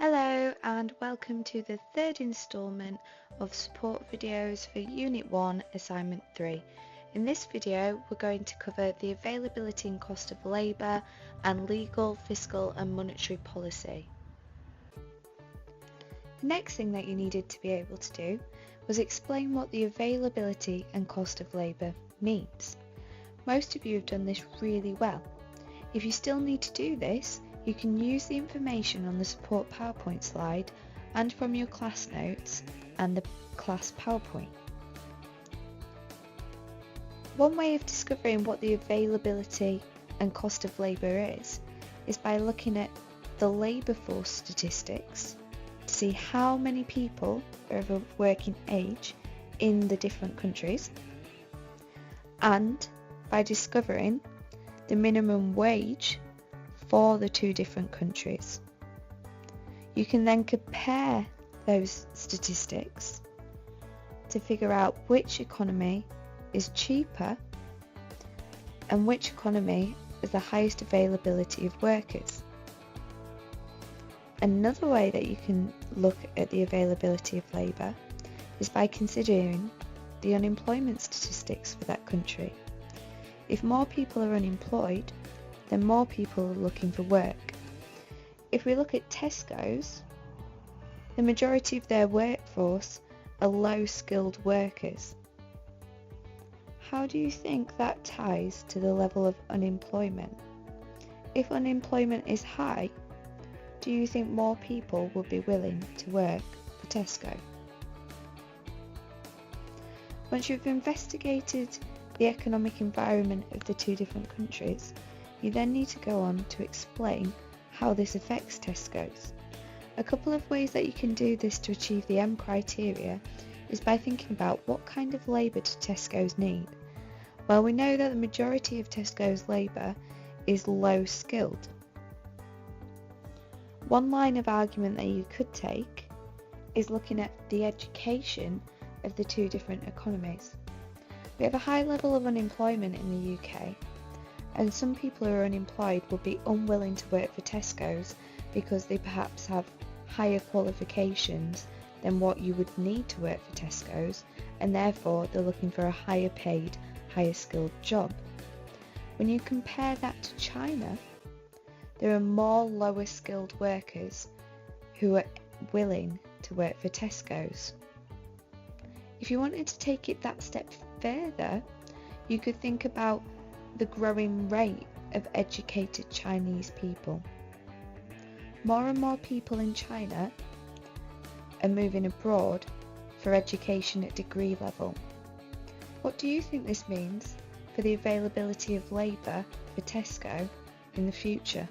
Hello and welcome to the third instalment of support videos for Unit 1 Assignment 3. In this video we're going to cover the availability and cost of labour and legal, fiscal and monetary policy. The next thing that you needed to be able to do was explain what the availability and cost of labour means. Most of you have done this really well. If you still need to do this, you can use the information on the support PowerPoint slide and from your class notes and the class PowerPoint. One way of discovering what the availability and cost of labour is by looking at the labour force statistics to see how many people are of a working age in the different countries, and by discovering the minimum wage for the two different countries. You can then compare those statistics to figure out which economy is cheaper and which economy has the highest availability of workers. Another way that you can look at the availability of labour is by considering the unemployment statistics for that country. If more people are unemployed, then more people are looking for work. If we look at Tesco's, the majority of their workforce are low-skilled workers. How do you think that ties to the level of unemployment? If unemployment is high, do you think more people would be willing to work for Tesco? Once you've investigated the economic environment of the two different countries, you then need to go on to explain how this affects Tesco's. A couple of ways that you can do this to achieve the M criteria is by thinking about what kind of labour do Tesco's need. Well, we know that the majority of Tesco's labour is low skilled. One line of argument that you could take is looking at the education of the two different economies. We have a high level of unemployment in the UK, and some people who are unemployed will be unwilling to work for Tesco's because they perhaps have higher qualifications than what you would need to work for Tesco's, and therefore they're looking for a higher paid, higher skilled job. When you compare that to China, there are more lower skilled workers who are willing to work for Tesco's. If you wanted to take it that step further, you could think about the growing rate of educated Chinese people. More and more people in China are moving abroad for education at degree level. What do you think this means for the availability of labour for Tesco in the future?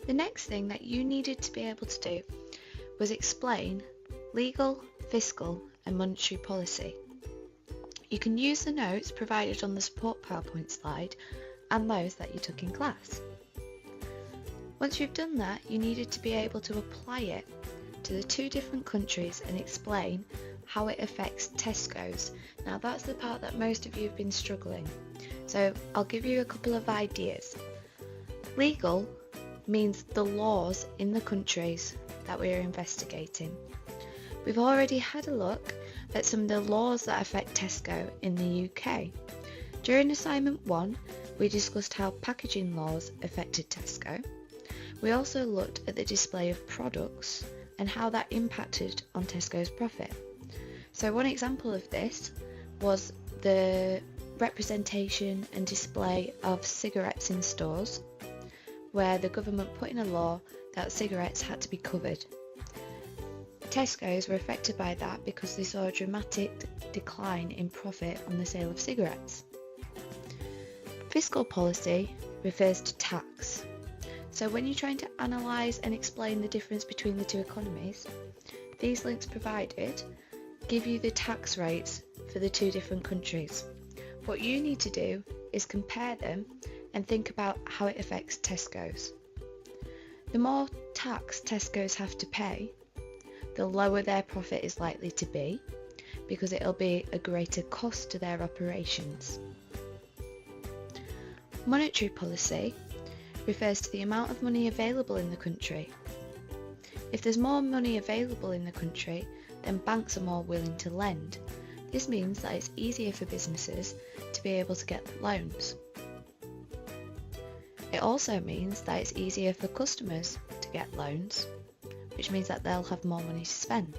The next thing that you needed to be able to do was explain legal, fiscal and monetary policy. You can use the notes provided on the support PowerPoint slide and those that you took in class. Once you've done that, you needed to be able to apply it to the two different countries and explain how it affects Tesco's. Now that's the part that most of you have been struggling. So I'll give you a couple of ideas. Legal means the laws in the countries that we are investigating. We've already had a look at some of the laws that affect Tesco in the UK. During assignment 1, we discussed how packaging laws affected Tesco. We also looked at the display of products and how that impacted on Tesco's profit. So one example of this was the representation and display of cigarettes in stores, where the government put in a law that cigarettes had to be covered. Tesco's were affected by that because they saw a dramatic decline in profit on the sale of cigarettes. Fiscal policy refers to tax. So when you're trying to analyse and explain the difference between the two economies, these links provided give you the tax rates for the two different countries. What you need to do is compare them and think about how it affects Tesco's. The more tax Tesco's have to pay, the lower their profit is likely to be, because it'll be a greater cost to their operations. Monetary policy refers to the amount of money available in the country. If there's more money available in the country, then banks are more willing to lend. This means that it's easier for businesses to be able to get loans. It also means that it's easier for customers to get loans, which means that they'll have more money to spend.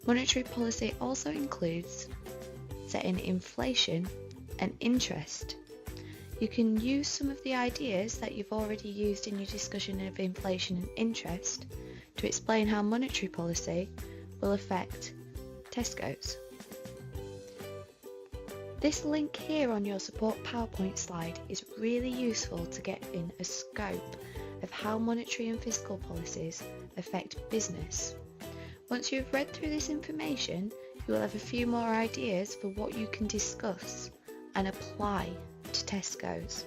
Monetary policy also includes setting inflation and interest. You can use some of the ideas that you've already used in your discussion of inflation and interest to explain how monetary policy will affect Tesco's. This link here on your support PowerPoint slide is really useful to get in a scope of how monetary and fiscal policies affect business. Once you've read through this information, you will have a few more ideas for what you can discuss and apply to Tesco's.